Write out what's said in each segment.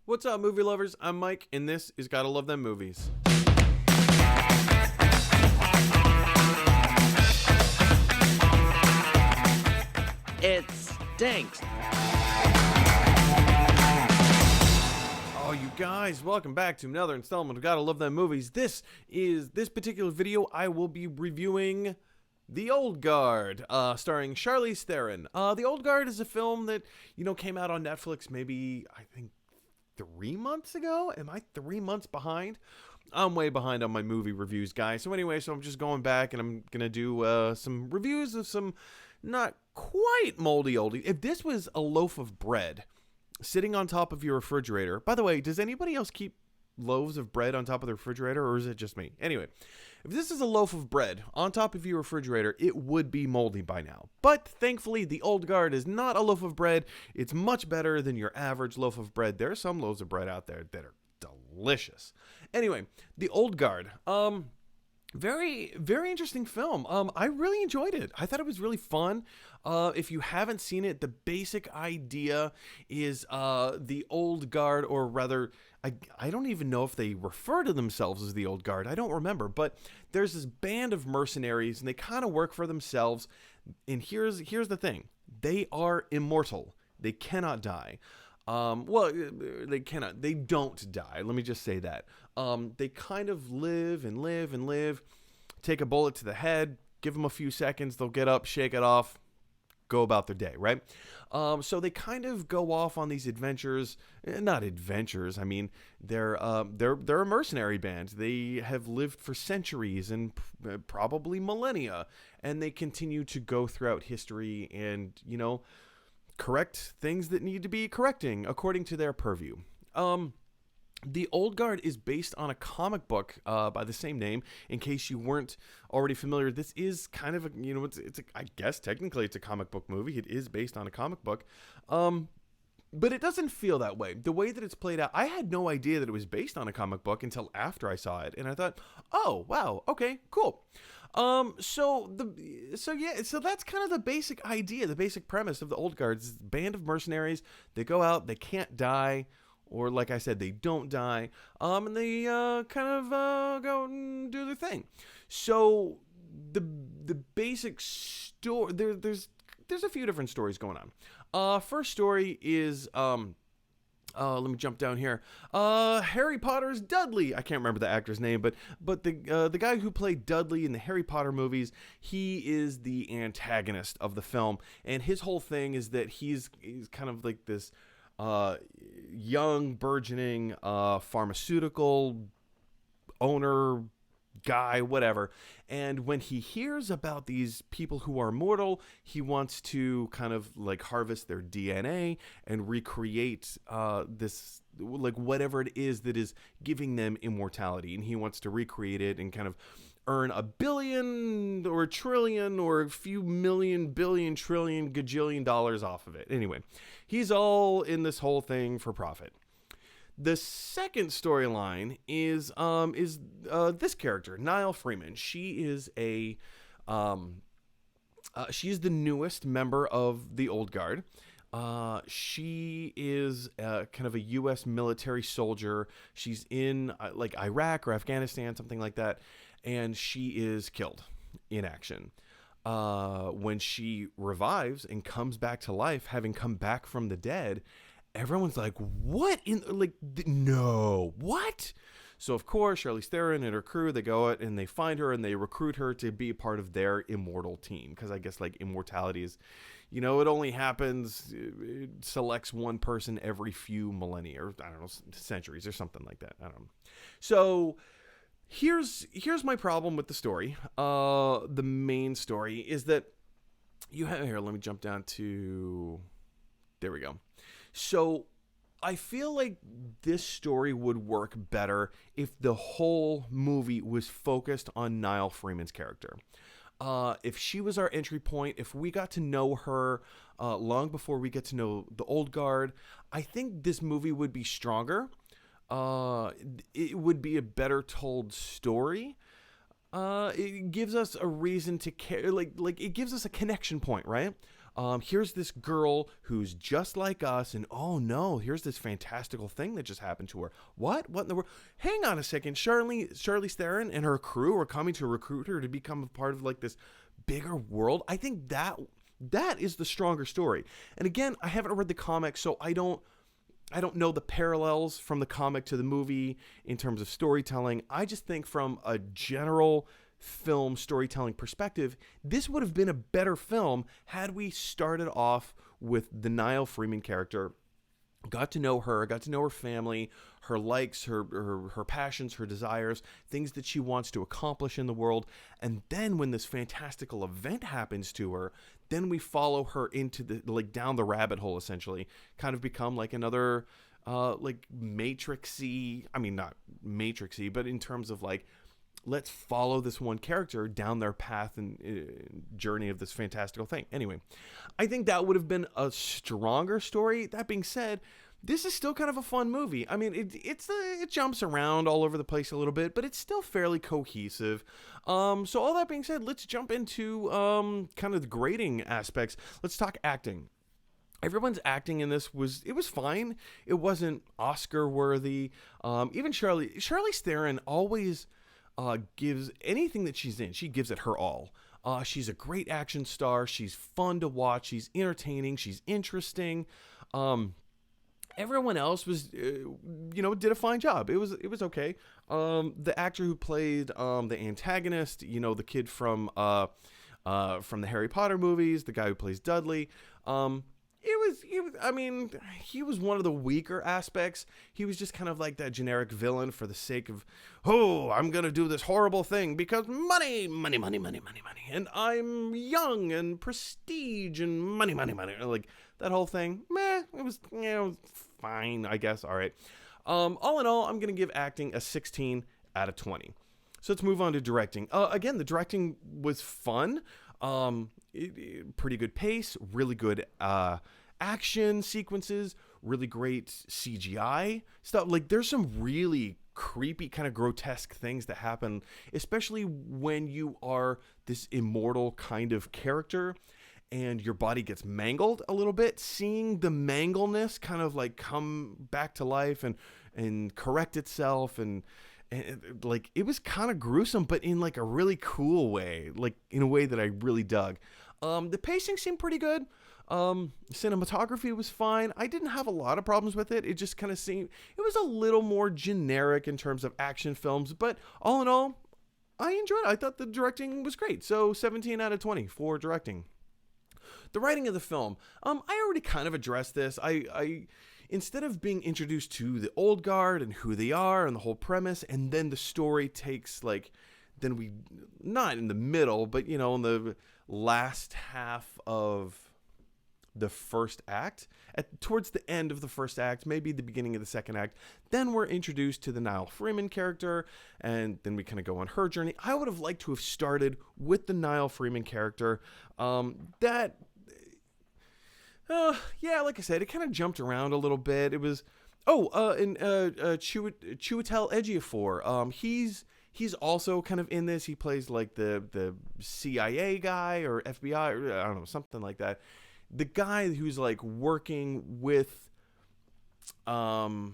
What's up, movie lovers? I'm Mike, and this is Gotta Love Them Movies. It stinks. Oh, you guys, welcome back to another installment of Gotta Love Them Movies. This particular video, I will be reviewing The Old Guard, starring Charlize Theron. The Old Guard is a film that, came out on Netflix maybe, I think, 3 months ago. Am I 3 months behind? I'm way behind on my movie reviews, guys. So anyway, I'm just going back and I'm gonna do some reviews of some not quite moldy oldies. If this was a loaf of bread sitting on top of your refrigerator, by the way, does anybody else keep loaves of bread on top of the refrigerator, or is it just me? Anyway, if this is a loaf of bread on top of your refrigerator, it would be moldy by now. But thankfully, The Old Guard is not a loaf of bread. It's much better than your average loaf of bread. There are some loaves of bread out there that are delicious. Anyway, The Old Guard. Very, very interesting film. I really enjoyed it. I thought it was really fun. If you haven't seen it, the basic idea is the Old Guard, or rather, I don't even know if they refer to themselves as the Old Guard. I don't remember, but there's this band of mercenaries, and they kind of work for themselves. And here's the thing: they are immortal. They cannot die. They cannot. They don't die. Let me just say that. They kind of live and live and live. Take a bullet to the head. Give them a few seconds. They'll get up, shake it off, go about their day, right? So they kind of go off on these adventures. Not adventures. I mean, they're a mercenary band. They have lived for centuries and probably millennia, and they continue to go throughout history and correct things that need to be correcting according to their purview. The Old Guard is based on a comic book by the same name. In case you weren't already familiar, this is kind of I guess technically it's a comic book movie. It is based on a comic book, but it doesn't feel that way. The way that it's played out, I had no idea that it was based on a comic book until after I saw it, and I thought, oh wow, okay, cool. So that's kind of the basic idea, the basic premise of the Old Guard. It's a band of mercenaries. They go out, they can't die, or like I said, they don't die, and they kind of go and do their thing. So the basic story, there's a few different stories going on. First story is let me jump down here. Harry Potter's Dudley. I can't remember the actor's name, but the guy who played Dudley in the Harry Potter movies, he is the antagonist of the film, and his whole thing is that he's kind of like this young, burgeoning pharmaceutical owner guy, whatever. And when he hears about these people who are mortal, he wants to kind of like harvest their DNA and recreate this, like whatever it is that is giving them immortality. And he wants to recreate it and kind of earn $1 billion or $1 trillion or a few million, billion, trillion, gajillion dollars off of it. Anyway, he's all in this whole thing for profit. The second storyline is this character, Niall Freeman. She is she's the newest member of the Old Guard. She is kind of a U.S. military soldier. She's in like Iraq or Afghanistan, something like that, and she is killed in action. When she revives and comes back to life, having come back from the dead, everyone's like, what? No, what? So, of course, Charlize Theron and her crew, they go out and they find her and they recruit her to be part of their immortal team. Because I guess, like, immortality is, it only happens, it selects one person every few millennia, or I don't know, centuries or something like that. I don't know. So, here's my problem with the story. The main story is that you have, here, let me jump down to, there we go. So I feel like this story would work better if the whole movie was focused on Niall Freeman's character. If she was our entry point, if we got to know her long before we get to know the Old Guard, I think this movie would be stronger. It would be a better told story. It gives us a reason to care, like it gives us a connection point, right? Here's this girl who's just like us, and oh no, here's this fantastical thing that just happened to her. What in the world? Hang on a second. Charlize Theron and her crew are coming to recruit her to become a part of like this bigger world. I think that is the stronger story. And again, I haven't read the comic, so I don't know the parallels from the comic to the movie in terms of storytelling. I just think from a general film storytelling perspective, this would have been a better film had we started off with the Niall Freeman character, got to know her family, her likes, her passions, her desires, things that she wants to accomplish in the world. And then when this fantastical event happens to her, then we follow her into the, like, down the rabbit hole, essentially, kind of become like another, like Matrixy, I mean, not Matrixy, but in terms of like, let's follow this one character down their path and journey of this fantastical thing. Anyway, I think that would have been a stronger story. That being said, this is still kind of a fun movie. I mean, it jumps around all over the place a little bit, but it's still fairly cohesive. So all that being said, let's jump into kind of the grading aspects. Let's talk acting. Everyone's acting in this was fine. It wasn't Oscar worthy. Even Charlize Theron always gives anything that she's in. She gives it her all. She's a great action star. She's fun to watch. She's entertaining. She's interesting. Everyone else was, did a fine job. It was okay. The actor who played the antagonist, the kid from the Harry Potter movies, the guy who plays Dudley, I mean, he was one of the weaker aspects. He was just kind of like that generic villain for the sake of, oh, I'm going to do this horrible thing because money. And I'm young and prestige and money. Like that whole thing, it was fine, I guess. All right. All in all, I'm going to give acting a 16 out of 20. So let's move on to directing. Again, the directing was fun. Pretty good pace, really good action sequences, really great CGI stuff. Like there's some really creepy kind of grotesque things that happen, especially when you are this immortal kind of character and your body gets mangled a little bit. Seeing the mangleness kind of like come back to life and correct itself and like it was kind of gruesome, but in like a really cool way, like in a way that I really dug. The pacing seemed pretty good. Cinematography was fine. I didn't have a lot of problems with it. It just kind of seemed, it was a little more generic in terms of action films, but all in all, I enjoyed it. I thought the directing was great. So 17 out of 20 for directing. The writing of the film, I already kind of addressed this. I instead of being introduced to the old guard and who they are and the whole premise, and then the story takes like, then we, not in the middle, but in the last half of the first act, towards the end of the first act, maybe the beginning of the second act, then we're introduced to the Niall Freeman character, and then we kind of go on her journey. I would have liked to have started with the Niall Freeman character. Like I said, it kind of jumped around a little bit. It was, Chiwetel Ejiofor. He's also kind of in this. He plays like the CIA guy or FBI, or I don't know, something like that. The guy who's like working with the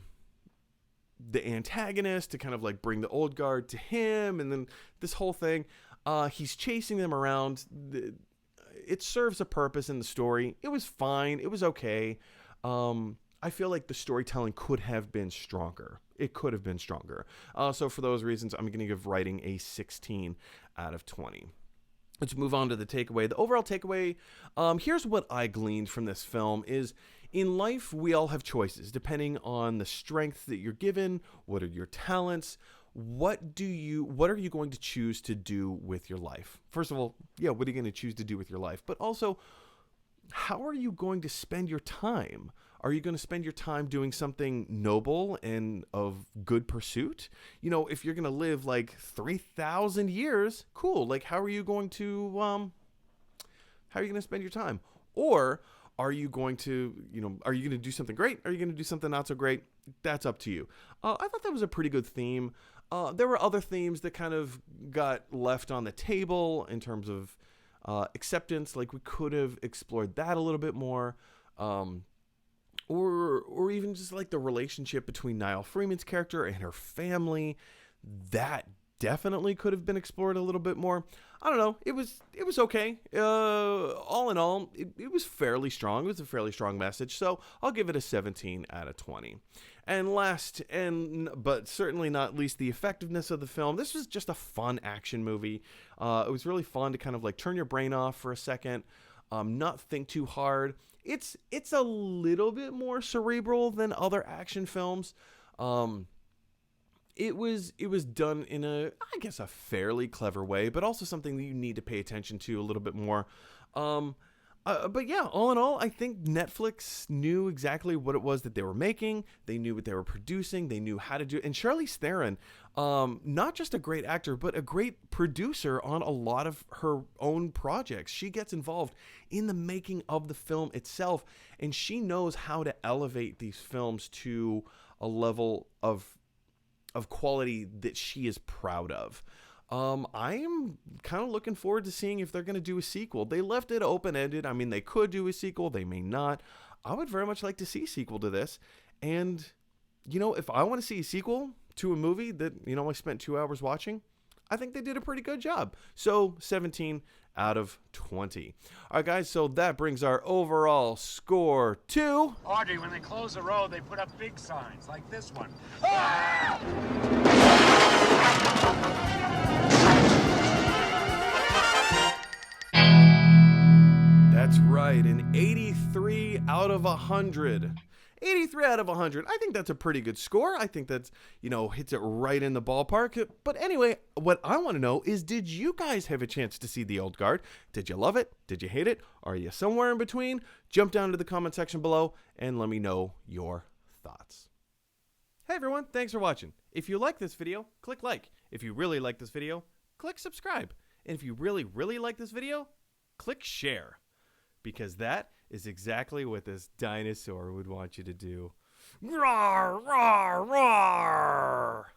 antagonist to kind of like bring the old guard to him, and then this whole thing. He's chasing them around. It serves a purpose in the story. It was fine. It was okay. I feel like the storytelling could have been stronger. It could have been stronger. So for those reasons, I'm going to give writing a 16 out of 20. Let's move on to the takeaway. The overall takeaway, here's what I gleaned from this film is, in life, we all have choices depending on the strength that you're given. What are your talents? What are you going to choose to do with your life? First of all, what are you going to choose to do with your life? But also, how are you going to spend your time? Are you going to spend your time doing something noble and of good pursuit? If you're going to live like 3,000 years, cool. Like, how are you going to spend your time? Or are you going to do something great? Are you going to do something not so great? That's up to you. I thought that was a pretty good theme. There were other themes that kind of got left on the table in terms of acceptance. Like, we could have explored that a little bit more. Or even just like the relationship between Niall Freeman's character and her family. That definitely could have been explored a little bit more. I don't know. It was okay. All in all, it was fairly strong. It was a fairly strong message. So I'll give it a 17 out of 20. And last, but certainly not least, the effectiveness of the film. This was just a fun action movie. It was really fun to kind of like turn your brain off for a second, not think too hard. It's a little bit more cerebral than other action films. It was done in a fairly clever way, but also something that you need to pay attention to a little bit more. But yeah, all in all, I think Netflix knew exactly what it was that they were making. They knew what they were producing. They knew how to do it. And Charlize Theron, not just a great actor, but a great producer on a lot of her own projects. She gets involved in the making of the film itself, and she knows how to elevate these films to a level of quality that she is proud of. I am kind of looking forward to seeing if they're going to do a sequel. They left it open-ended. I mean, they could do a sequel. They may not. I would very much like to see a sequel to this. And, if I want to see a sequel to a movie that, I spent 2 hours watching, I think they did a pretty good job. So 17 out of 20. All right, guys, so that brings our overall score to... Audrey, when they close the road, they put up big signs like this one. That's right, an 83 out of 100. 83 out of 100. I think that's a pretty good score. I think that's, hits it right in the ballpark. But anyway, what I want to know is, did you guys have a chance to see The Old Guard? Did you love it? Did you hate it? Are you somewhere in between? Jump down to the comment section below and let me know your thoughts. Hey everyone, thanks for watching. If you like this video, click like. If you really like this video, click subscribe. And if you really, really like this video, click share. Because that is exactly what this dinosaur would want you to do. Roar, roar, roar!